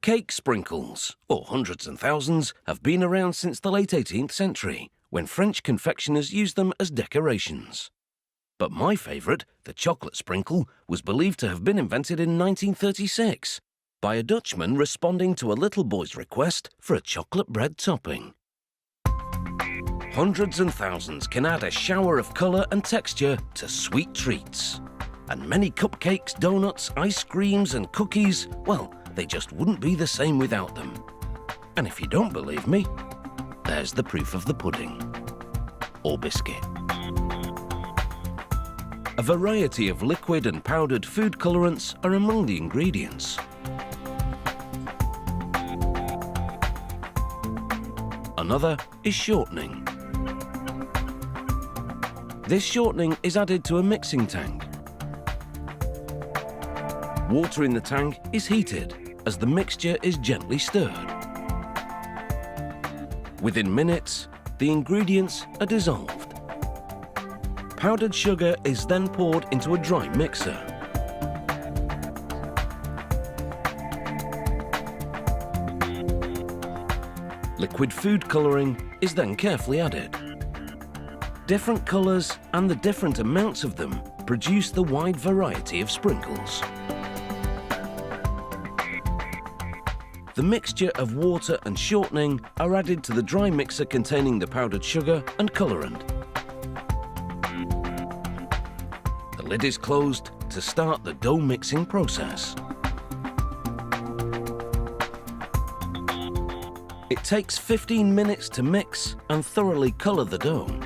Cake sprinkles, or hundreds and thousands, have been around since the late 18th century, when French confectioners used them as decorations. But my favourite, the chocolate sprinkle, was believed to have been invented in 1936 by a Dutchman responding to a little boy's request for a chocolate bread topping. Hundreds and thousands can add a shower of colour and texture to sweet treats. And many cupcakes, donuts, ice creams and cookies, well, they just wouldn't be the same without them. And if you don't believe me, there's the proof of the pudding. Or biscuit. A variety of liquid and powdered food colorants are among the ingredients. Another is shortening. This shortening is added to a mixing tank. Water in the tank is heated as the mixture is gently stirred. Within minutes, the ingredients are dissolved. Powdered sugar is then poured into a dry mixer. Liquid food colouring is then carefully added. Different colours and the different amounts of them produce the wide variety of sprinkles. The mixture of water and shortening are added to the dry mixer containing the powdered sugar and colorant. The lid is closed to start the dough mixing process. It takes 15 minutes to mix and thoroughly color the dough.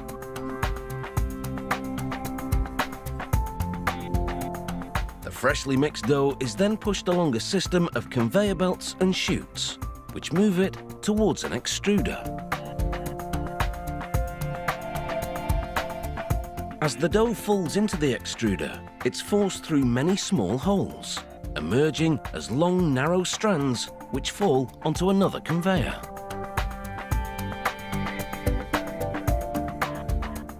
The freshly mixed dough is then pushed along a system of conveyor belts and chutes, which move it towards an extruder. As the dough falls into the extruder, it's forced through many small holes, emerging as long, narrow strands which fall onto another conveyor.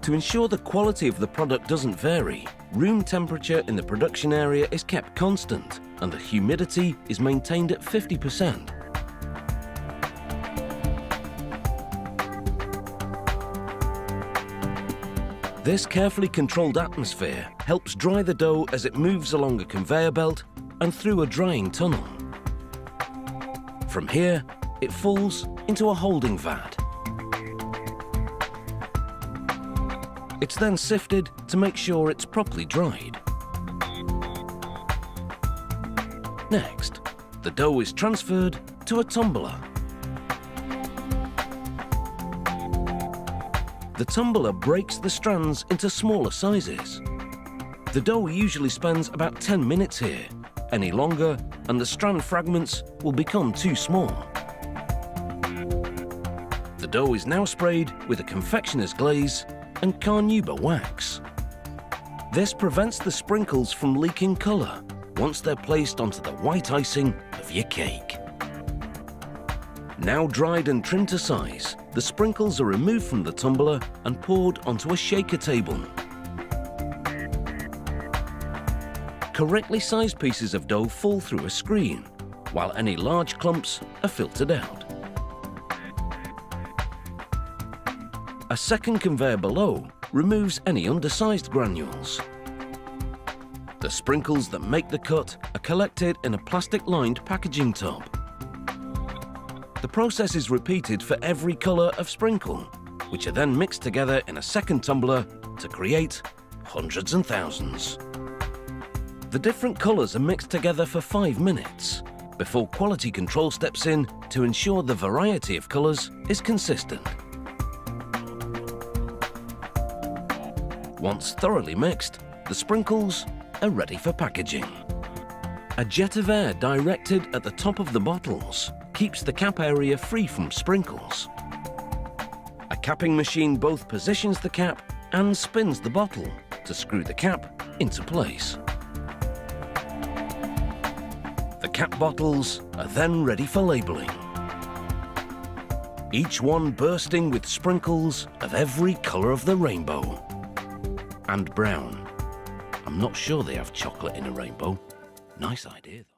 To ensure the quality of the product doesn't vary, room temperature in the production area is kept constant and the humidity is maintained at 50%. This carefully controlled atmosphere helps dry the dough as it moves along a conveyor belt and through a drying tunnel. From here, it falls into a holding vat. It's then sifted to make sure it's properly dried. Next, the dough is transferred to a tumbler. The tumbler breaks the strands into smaller sizes. The dough usually spends about 10 minutes here. Any longer, and the strand fragments will become too small. The dough is now sprayed with a confectioner's glaze and carnauba wax. This prevents the sprinkles from leaking colour once they're placed onto the white icing of your cake. Now dried and trimmed to size, the sprinkles are removed from the tumbler and poured onto a shaker table. Correctly sized pieces of dough fall through a screen, while any large clumps are filtered out. A second conveyor below removes any undersized granules. The sprinkles that make the cut are collected in a plastic-lined packaging tub. The process is repeated for every colour of sprinkle, which are then mixed together in a second tumbler to create hundreds and thousands. The different colours are mixed together for 5 minutes before quality control steps in to ensure the variety of colours is consistent. Once thoroughly mixed, the sprinkles are ready for packaging. A jet of air directed at the top of the bottles keeps the cap area free from sprinkles. A capping machine both positions the cap and spins the bottle to screw the cap into place. The cap bottles are then ready for labelling. Each one bursting with sprinkles of every colour of the rainbow. And brown. I'm not sure they have chocolate in a rainbow. Nice idea, though.